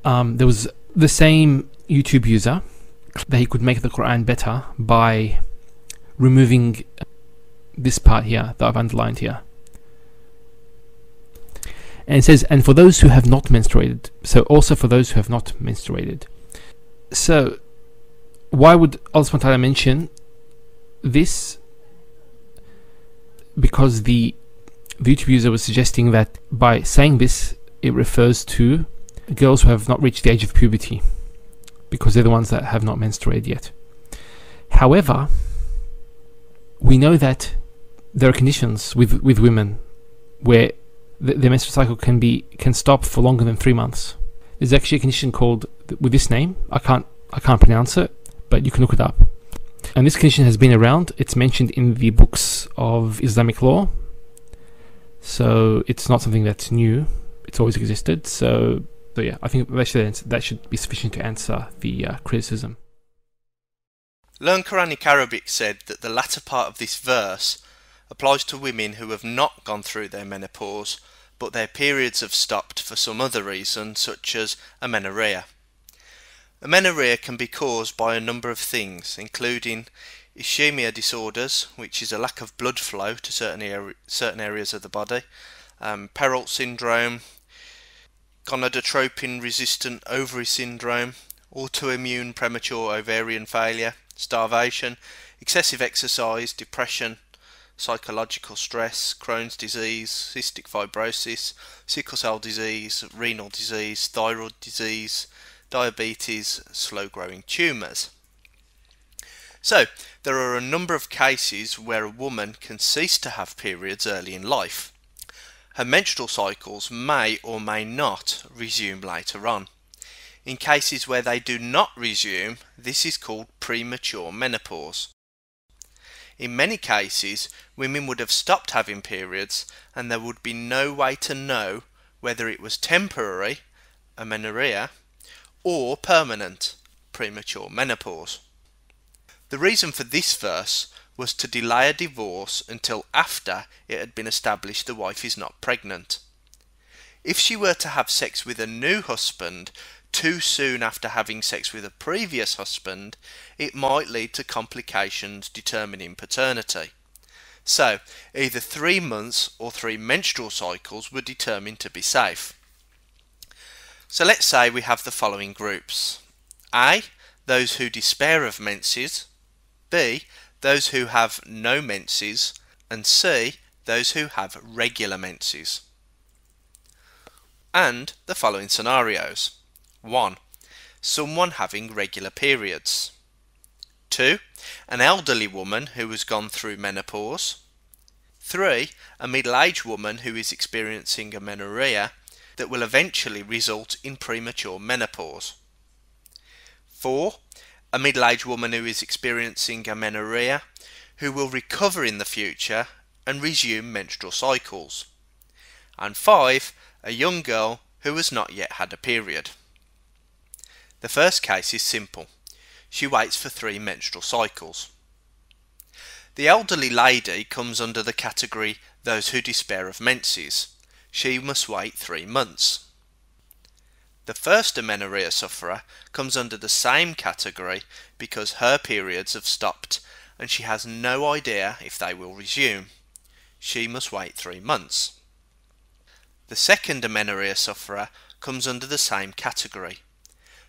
there was the same YouTube user that he could make the Quran better by removing this part here that I've underlined here. And it says, and for those who have not menstruated. So also for those who have not menstruated. So why would Allah subhanahu wa ta'ala mention this? Because the YouTube user was suggesting that by saying this, it refers to girls who have not reached the age of puberty, because they're the ones that have not menstruated yet. However, we know that there are conditions with women where the menstrual cycle can stop for longer than 3 months. There's actually a condition called with this name. I can't pronounce it, but you can look it up. And this condition has been around. It's mentioned in the books of Islamic law. So it's not something that's new. It's always existed. So yeah, I think that should be sufficient to answer the criticism. Learn Quranic Arabic said that the latter part of this verse applies to women who have not gone through their menopause, but their periods have stopped for some other reason, such as amenorrhea. Amenorrhea can be caused by a number of things, including ischemia disorders, which is a lack of blood flow to certain areas of the body, Perrault syndrome, gonadotropin-resistant ovary syndrome, autoimmune premature ovarian failure, starvation, excessive exercise, depression, psychological stress, Crohn's disease, cystic fibrosis, sickle cell disease, renal disease, thyroid disease, diabetes, slow-growing tumours. So, there are a number of cases where a woman can cease to have periods early in life. Her menstrual cycles may or may not resume later on. In cases where they do not resume, this is called premature menopause. In many cases, women would have stopped having periods and there would be no way to know whether it was temporary, amenorrhea, or permanent, premature menopause. The reason for this verse was to delay a divorce until after it had been established the wife is not pregnant. If she were to have sex with a new husband too soon after having sex with a previous husband, it might lead to complications determining paternity. So, either 3 months or 3 menstrual cycles were determined to be safe. So let's say we have the following groups. A. Those who despair of menses. B. Those who have no menses. And C. Those who have regular menses. And the following scenarios. 1. Someone having regular periods. 2. An elderly woman who has gone through menopause. 3. A middle-aged woman who is experiencing amenorrhea that will eventually result in premature menopause. 4. A middle-aged woman who is experiencing amenorrhea who will recover in the future and resume menstrual cycles. And 5. A young girl who has not yet had a period. The first case is simple. She waits for 3 menstrual cycles. The elderly lady comes under the category those who despair of menses. She must wait 3 months. The first amenorrhea sufferer comes under the same category because her periods have stopped and she has no idea if they will resume. She must wait 3 months. The second amenorrhea sufferer comes under the same category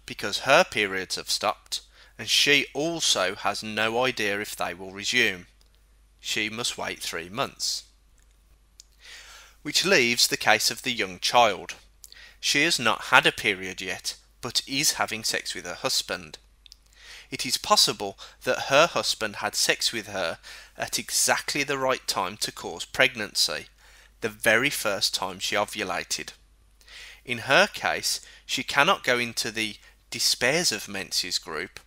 because her periods have stopped and she also has no idea if they will resume. She must wait 3 months. Which leaves the case of the young child. She has not had a period yet, but is having sex with her husband. It is possible that her husband had sex with her at exactly the right time to cause pregnancy, the very first time she ovulated. In her case, she cannot go into the despairs of menses group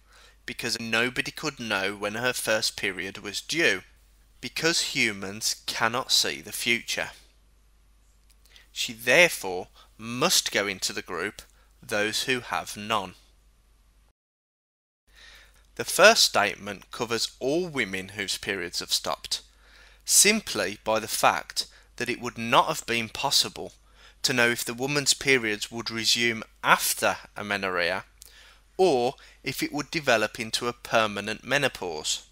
because nobody could know when her first period was due, because humans cannot see the future. She therefore must go into the group those who have none. The first statement covers all women whose periods have stopped, simply by the fact that it would not have been possible to know if the woman's periods would resume after amenorrhea or if it would develop into a permanent menopause.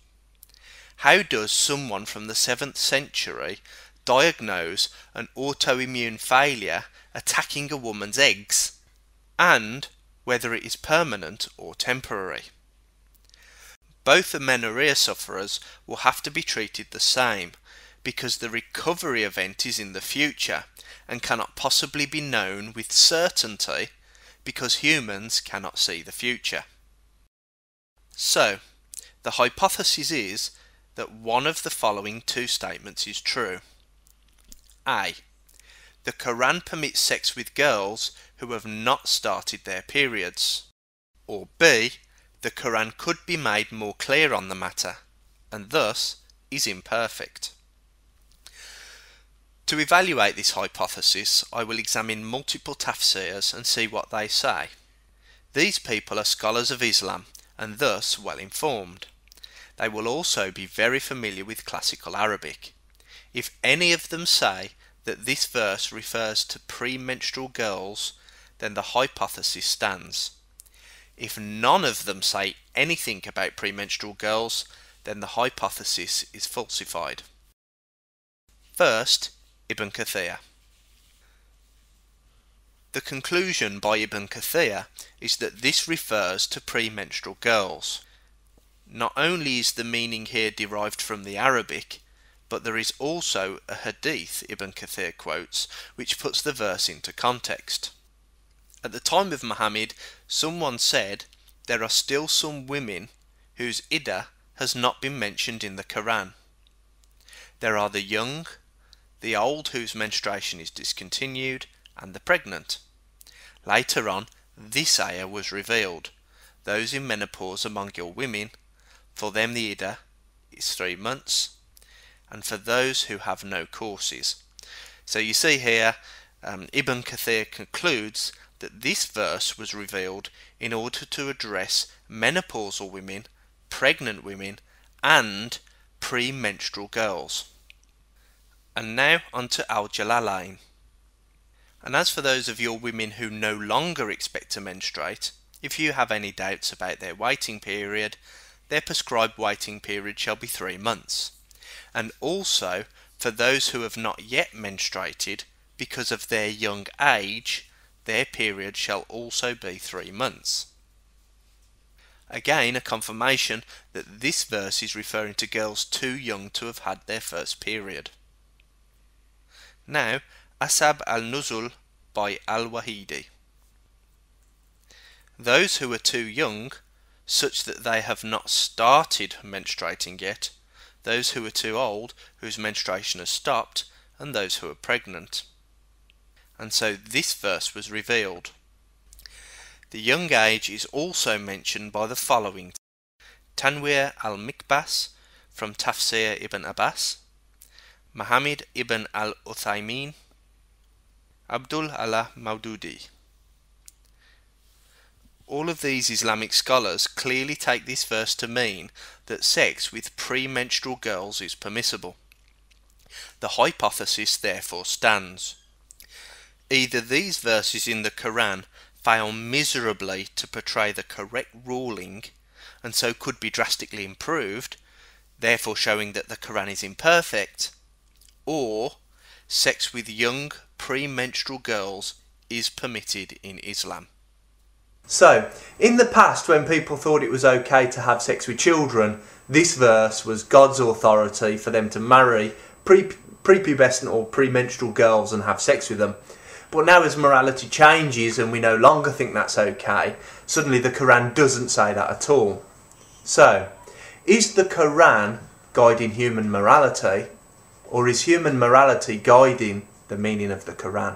How does someone from the 7th century diagnose an autoimmune failure attacking a woman's eggs, and whether it is permanent or temporary? Both amenorrhea sufferers will have to be treated the same, because the recovery event is in the future and cannot possibly be known with certainty because humans cannot see the future. So, the hypothesis is that one of the following two statements is true. A. The Quran permits sex with girls who have not started their periods. Or B. The Quran could be made more clear on the matter, and thus is imperfect. To evaluate this hypothesis, I will examine multiple tafsirs and see what they say. These people are scholars of Islam and thus well informed. They will also be very familiar with classical Arabic. If any of them say that this verse refers to premenstrual girls, then the hypothesis stands. If none of them say anything about premenstrual girls, then the hypothesis is falsified. First, Ibn Kathir. The conclusion by Ibn Kathir is that this refers to premenstrual girls. Not only is the meaning here derived from the Arabic, but there is also a hadith Ibn Kathir quotes which puts the verse into context. At the time of Muhammad, someone said there are still some women whose iddah has not been mentioned in the Quran. There are the young, the old whose menstruation is discontinued, and the pregnant. Later on, this ayah was revealed. Those in menopause among your women, for them the iddah is 3 months, and for those who have no courses. So you see here, Ibn Kathir concludes that this verse was revealed in order to address menopausal women, pregnant women, and premenstrual girls. And now on to Al-Jalalain. And as for those of your women who no longer expect to menstruate, if you have any doubts about their waiting period, their prescribed waiting period shall be 3 months. And also for those who have not yet menstruated, because of their young age, their period shall also be 3 months. Again, a confirmation that this verse is referring to girls too young to have had their first period. Now, Asab al-Nuzul by al-Wahidi. Those who are too young, such that they have not started menstruating yet, those who are too old, whose menstruation has stopped, and those who are pregnant. And so this verse was revealed. The young age is also mentioned by the following: Tanwir al-Mikbas from Tafsir ibn Abbas, Muhammad ibn al-Uthaymin, Abdul Allah Maududi. All of these Islamic scholars clearly take this verse to mean that sex with premenstrual girls is permissible. The hypothesis therefore stands. Either these verses in the Quran fail miserably to portray the correct ruling and so could be drastically improved, therefore showing that the Quran is imperfect, or sex with young premenstrual girls is permitted in Islam. So, in the past, when people thought it was okay to have sex with children, this verse was God's authority for them to marry prepubescent or premenstrual girls and have sex with them. But now as morality changes and we no longer think that's okay, suddenly the Quran doesn't say that at all. So, is the Quran guiding human morality, or is human morality guiding the meaning of the Quran?